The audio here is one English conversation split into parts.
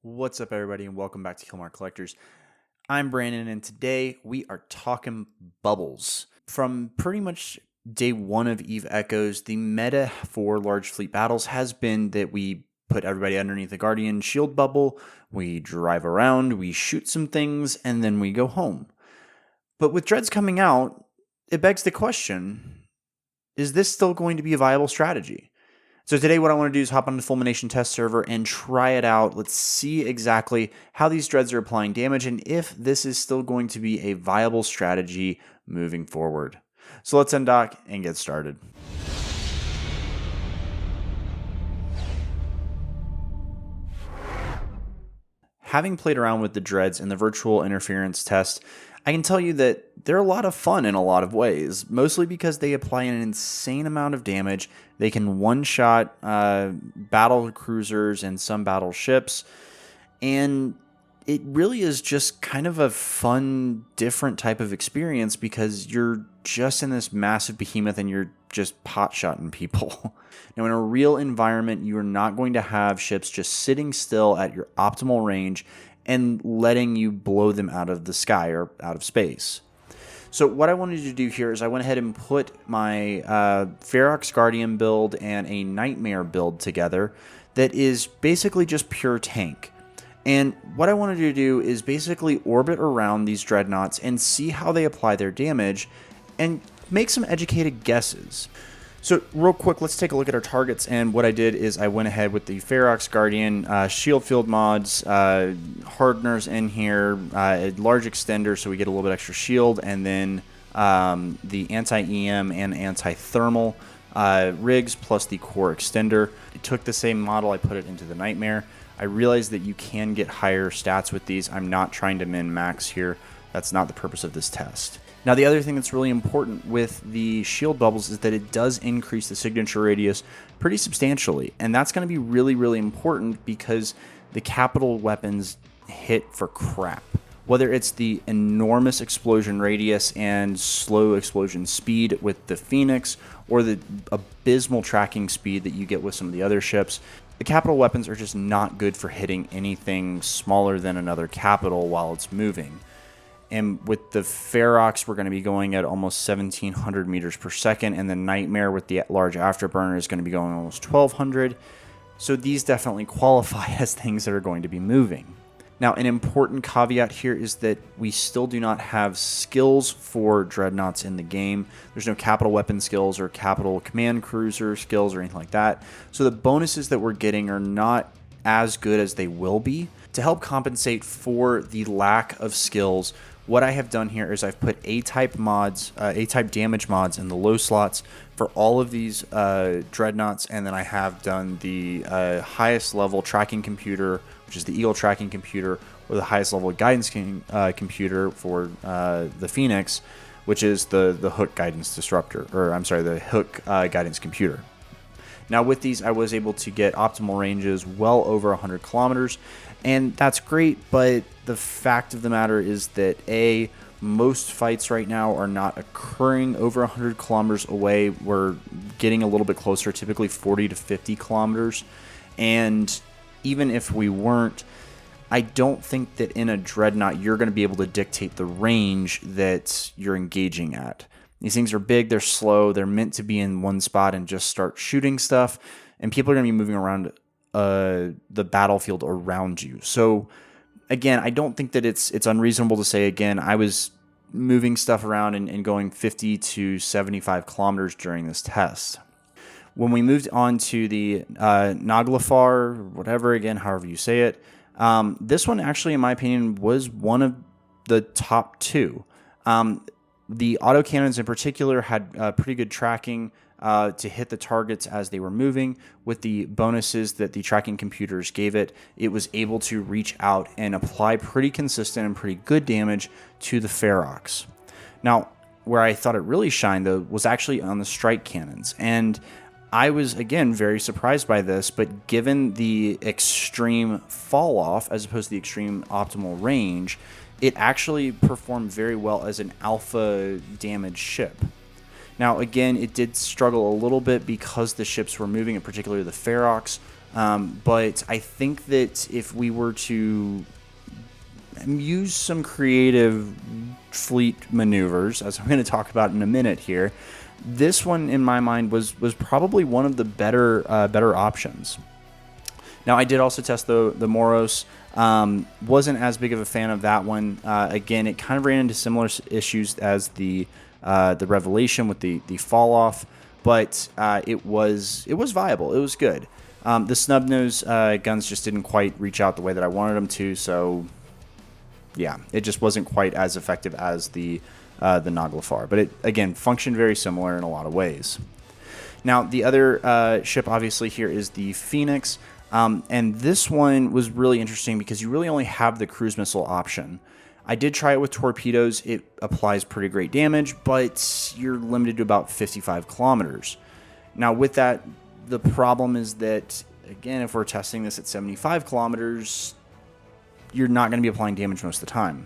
What's up, everybody, and welcome back to Killmark Collectors. I'm Brandon, and today we are talking bubbles. From pretty much day one of Eve Echoes, the meta for large fleet battles has been that we put everybody underneath the Guardian shield bubble, we drive around, we shoot some things, and then we go home. But with Dreads coming out, it begs the question, is this still going to be a viable strategy? So today what I want to do is hop on the Fulmination Test server and try it out. Let's see exactly how these Dreads are applying damage and if this is still going to be a viable strategy moving forward. So let's undock and get started. Having played around with the Dreads in the virtual interference test, I can tell you that they're a lot of fun in a lot of ways, mostly because they apply an insane amount of damage. They can one-shot battle cruisers and some battleships, and it really is just kind of a fun, different type of experience because you're just in this massive behemoth and you're just pot-shotting people. Now, in a real environment, you are not going to have ships just sitting still at your optimal range and letting you blow them out of the sky or out of space. So what I wanted to do here is I went ahead and put my Ferox Guardian build and a Nightmare build together that is basically just pure tank. And what I wanted to do is basically orbit around these Dreadnoughts and see how they apply their damage and make some educated guesses. So real quick, let's take a look at our targets, and what I did is I went ahead with the Ferox Guardian, shield field mods, hardeners in here, a large extender so we get a little bit extra shield, and then the anti-EM and anti-thermal rigs plus the core extender. I took the same model, I put it into the Nightmare. I realized that you can get higher stats with these. I'm not trying to min-max here. That's not the purpose of this test. Now, the other thing that's really important with the shield bubbles is that it does increase the signature radius pretty substantially. And that's going to be really, really important because the capital weapons hit for crap. Whether it's the enormous explosion radius and slow explosion speed with the Phoenix or the abysmal tracking speed that you get with some of the other ships, the capital weapons are just not good for hitting anything smaller than another capital while it's moving. And with the Ferox, we're going to be going at almost 1,700 meters per second. And the Nightmare with the large afterburner is going to be going almost 1,200. So these definitely qualify as things that are going to be moving. Now, an important caveat here is that we still do not have skills for Dreadnoughts in the game. There's no capital weapon skills or capital command cruiser skills or anything like that. So the bonuses that we're getting are not as good as they will be. To help compensate for the lack of skills, what I have done here is I've put A-type mods, A-type damage mods in the low slots for all of these Dreadnoughts, and then I have done the highest level tracking computer, which is the Eagle tracking computer, or the highest level guidance computer for the Phoenix, which is the Hook guidance disruptor, or I'm sorry, the Hook guidance computer. Now with these, I was able to get optimal ranges well over 100 kilometers, and that's great, but the fact of the matter is that most fights right now are not occurring over 100 kilometers away. We're getting a little bit closer, typically 40 to 50 kilometers, and even if we weren't, I don't think that in a Dreadnought you're going to be able to dictate the range that you're engaging at. These things are big, they're slow, they're meant to be in one spot and just start shooting stuff, and people are going to be moving around the battlefield around you. So again, I don't think that it's unreasonable to say, again, I was moving stuff around and going 50 to 75 kilometers during this test. When we moved on to the Naglfar, whatever, again, however you say it, this one actually, in my opinion, was one of the top two. The autocannons in particular had pretty good tracking to hit the targets as they were moving. With the bonuses that the tracking computers gave it, it was able to reach out and apply pretty consistent and pretty good damage to the Ferox. Now, where I thought it really shined, though, was actually on the strike cannons. And I was, again, very surprised by this, but given the extreme fall off as opposed to the extreme optimal range, it actually performed very well as an alpha damage ship. Now, again, it did struggle a little bit because the ships were moving, and particularly the Ferox But I think that if we were to use some creative fleet maneuvers, as I'm going to talk about in a minute here, this one in my mind was probably one of the better options. Now, I did also test the Moros. Wasn't as big of a fan of that one. Again, it kind of ran into similar issues as the Revelation with the fall off, but it was viable. It was good. The snub nose guns just didn't quite reach out the way that I wanted them to, so yeah, it just wasn't quite as effective as the Naglfar. But it, again, functioned very similar in a lot of ways. Now, the other ship, obviously, here is the Phoenix. And this one was really interesting because you really only have the cruise missile option. I did try it with torpedoes. It applies pretty great damage, but you're limited to about 55 kilometers. Now, with that, the problem is that, again, if we're testing this at 75 kilometers, you're not going to be applying damage most of the time.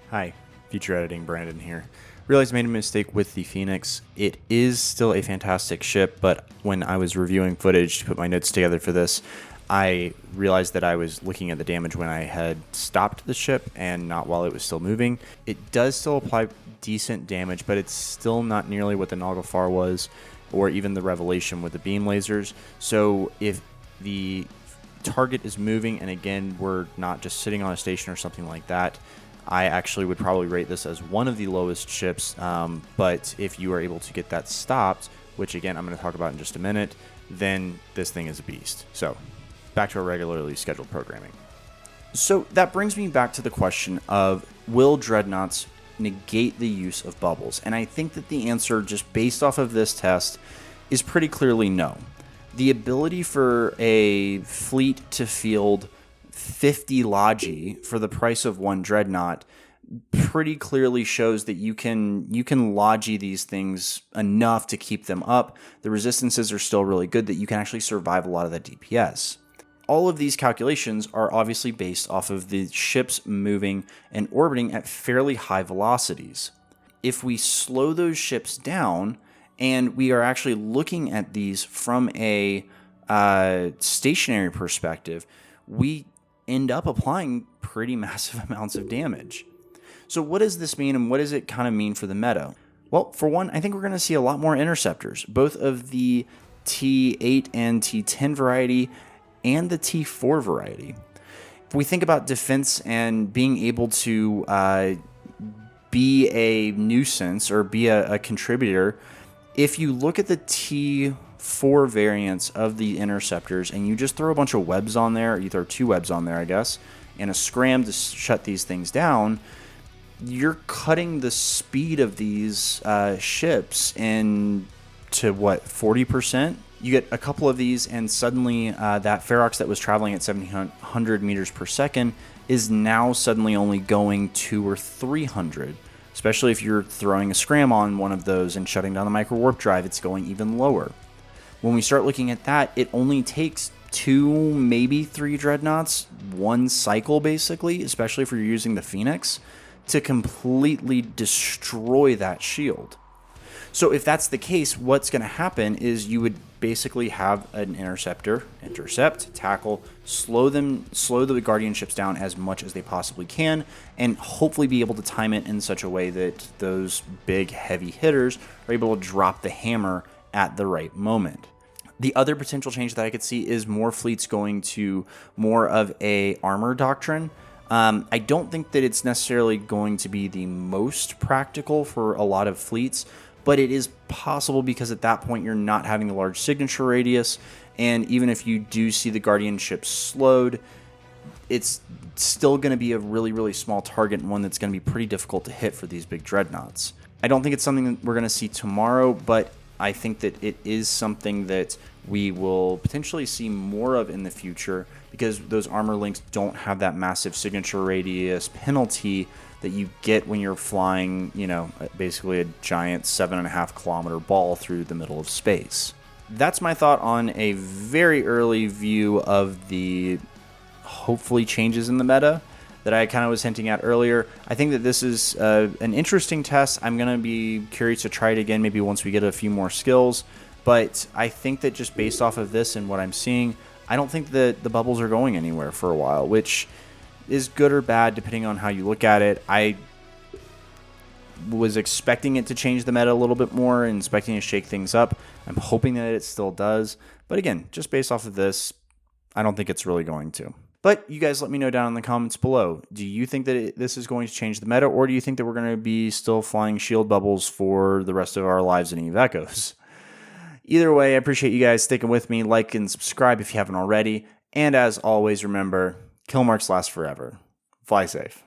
Hi, future editing, Brandon here. Realized I made a mistake with the Phoenix. It is still a fantastic ship, but when I was reviewing footage to put my notes together for this, I realized that I was looking at the damage when I had stopped the ship and not while it was still moving. It does still apply decent damage, but it's still not nearly what the Naglfar was, or even the Revelation with the beam lasers. So if the target is moving, and again, we're not just sitting on a station or something like that, I actually would probably rate this as one of the lowest ships, but if you are able to get that stopped, which again I'm going to talk about in just a minute, then this thing is a beast. So back to our regularly scheduled programming. So that brings me back to the question of, will Dreadnoughts negate the use of bubbles? And I think that the answer, just based off of this test, is pretty clearly no. The ability for a fleet to field 50 Logi for the price of one Dreadnought pretty clearly shows that you can Logi these things enough to keep them up. The resistances are still really good, that you can actually survive a lot of that DPS. All of these calculations are obviously based off of the ships moving and orbiting at fairly high velocities. If we slow those ships down, and we are actually looking at these from a stationary perspective, we end up applying pretty massive amounts of damage. So what does this mean, and what does it kind of mean for the meta? Well, for one, I think we're going to see a lot more interceptors, both of the T8 and T10 variety and the T4 variety. If we think about defense and being able to be a nuisance or be a contributor, if you look at the T4 variants of the interceptors and you just throw a bunch of webs on there, you throw 2 webs on there, I guess, and a scram to shut these things down, you're cutting the speed of these ships in to what, 40%? You get a couple of these, and suddenly that Ferox that was traveling at 700 meters per second is now suddenly only going 200 or 300. Especially if you're throwing a scram on one of those and shutting down the micro warp drive, it's going even lower. When we start looking at that, it only takes 2, maybe 3 Dreadnoughts, one cycle basically, especially if you're using the Phoenix, to completely destroy that shield. So if that's the case, what's going to happen is you would basically have an interceptor, intercept, tackle, slow the Guardian ships down as much as they possibly can, and hopefully be able to time it in such a way that those big heavy hitters are able to drop the hammer at the right moment. The other potential change that I could see is more fleets going to more of a armor doctrine. I don't think that it's necessarily going to be the most practical for a lot of fleets, but it is possible because at that point you're not having a large signature radius, and even if you do see the Guardian ship slowed, it's still going to be a really, really small target, and one that's going to be pretty difficult to hit for these big Dreadnoughts. I don't think it's something that we're going to see tomorrow, but I think that it is something that we will potentially see more of in the future, because those armor links don't have that massive signature radius penalty that you get when you're flying, basically a giant 7.5 kilometer ball through the middle of space. That's my thought on a very early view of the hopefully changes in the meta that I kind of was hinting at earlier. I think that this is an interesting test. I'm going to be curious to try it again, maybe once we get a few more skills. But I think that just based off of this and what I'm seeing, I don't think that the bubbles are going anywhere for a while, which is good or bad depending on how you look at it. I was expecting it to change the meta a little bit more and expecting to shake things up. I'm hoping that it still does. But again, just based off of this, I don't think it's really going to. But you guys let me know down in the comments below. Do you think that this is going to change the meta, or do you think that we're going to be still flying shield bubbles for the rest of our lives in Eve Echoes? Either way, I appreciate you guys sticking with me. Like and subscribe if you haven't already. And as always, remember, kill marks last forever. Fly safe.